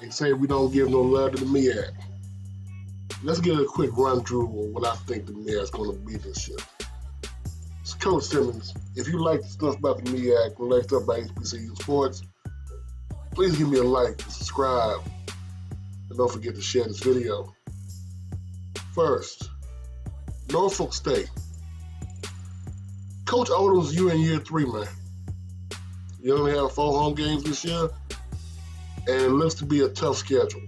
They say we don't give no love to the MEAC. Let's get a quick run through of what I think the MEAC is going to be this year. So Coach Simmons, if you like stuff about the MEAC, you like stuff about HBCU sports, please give me a like and subscribe. And don't forget to share this video. First, Norfolk State. Coach Odom's you in year 3, man. You only have 4 home games this year, and it looks to be a tough schedule,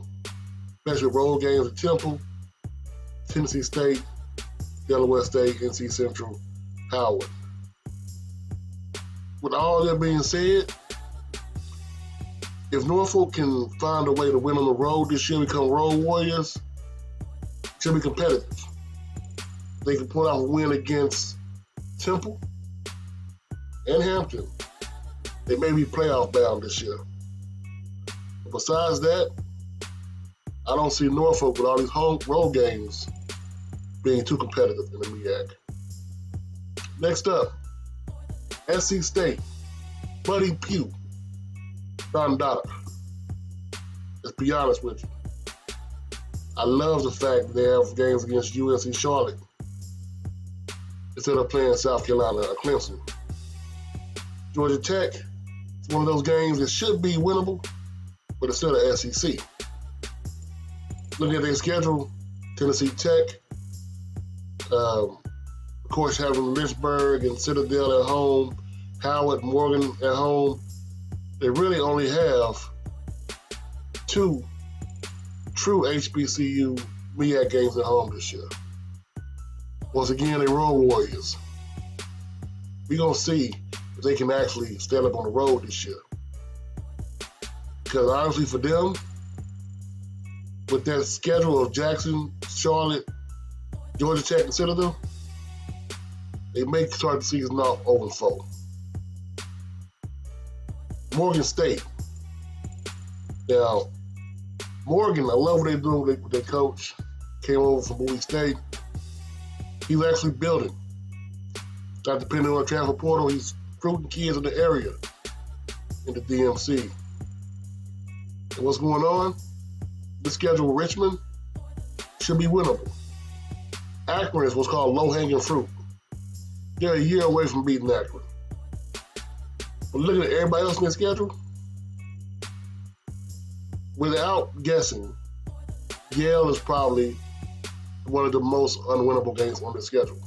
especially road games at Temple, Tennessee State, Delaware State, NC Central, Howard. With all that being said, if Norfolk can find a way to win on the road this year, become road warriors, should be competitive. They can pull out a win against Temple and Hampton. They may be playoff bound this year. But besides that, I don't see Norfolk with all these home road games being too competitive in the MEAC. Next up, NC State, Buddy Pugh, Don Dada. Let's be honest with you. I love the fact that they have games against UNC Charlotte instead of playing South Carolina or Clemson. Georgia Tech, it's one of those games that should be winnable, but instead of SEC. Looking at their schedule, Tennessee Tech, of course having Lynchburg and Citadel at home, Howard, Morgan at home, they really only have 2 true HBCU MEAC games at home this year. Once again, they road warriors. We're going to see if they can actually stand up on the road this year. Because honestly, for them, with that schedule of Jackson, Charlotte, Georgia Tech, and Citadel, they may start the season off 0-4. Morgan State. Now, Morgan, I love what they're doing with their coach. Came over from Bowie State. He's actually building. Not depending on the transfer portal, he's recruiting kids in the area in the DMC. And what's going on? The schedule with Richmond should be winnable. Akron is what's called low-hanging fruit. They're a year away from beating Akron. But looking at everybody else in their schedule, without guessing, Yale is probably one of the most unwinnable games on their schedule.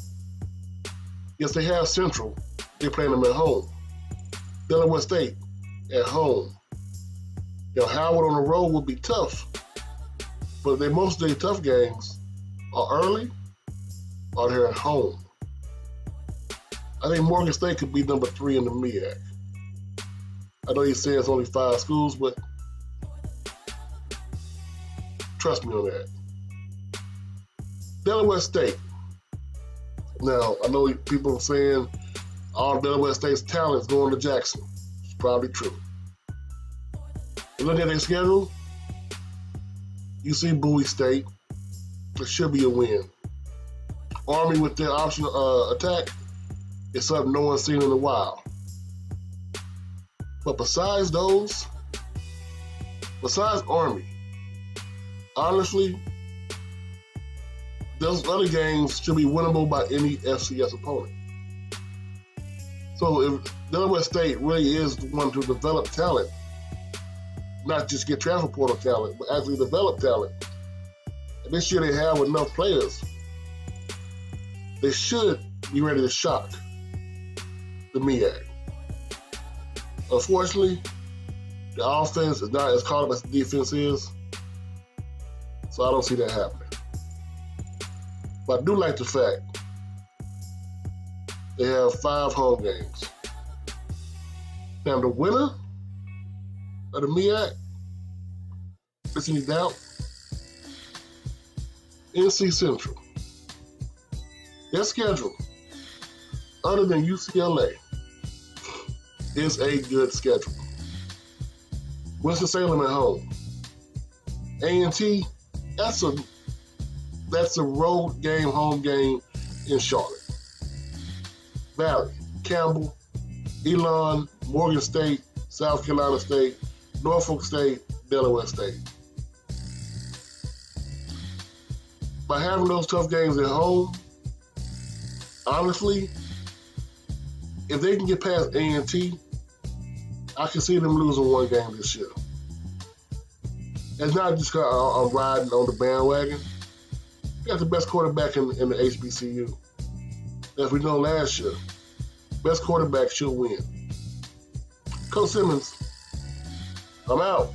Yes, they have Central. They're playing them at home. Delaware State at home. Howard on the road would be tough, but most of their tough games are early or they're at home. I think Morgan State could be number 3 in the MEAC. I know you say it's only 5 schools, but trust me on that. Delaware State. Now, I know people are saying all Delaware State's talent is going to Jackson. It's probably true. But look at their schedule. You see Bowie State. It should be a win. Army with their optional attack is something no one's seen in a while. But besides Army, honestly, those other games should be winnable by any FCS opponent. So if Delaware State really is the one to develop talent, not just get transfer portal talent, but actually develop talent, and this year they have enough players, they should be ready to shock the MEAC. Unfortunately, the offense is not as caught up as the defense is, so I don't see that happening. But I do like the fact they have 5 home games. Now, the winner of the MEAC, is any doubt? NC Central. Their schedule, other than UCLA, is a good schedule. Winston-Salem at home. A&T, that's a road game, home game in Charlotte. Valley, Campbell, Elon, Morgan State, South Carolina State, Norfolk State, Delaware State. by having those tough games at home, honestly, if they can get past A&T, I can see them losing one game this year. It's not just I'm riding on the bandwagon. You got the best quarterback in the HBCU. As we know last year, best quarterback should win. Coach Simmons, I'm out.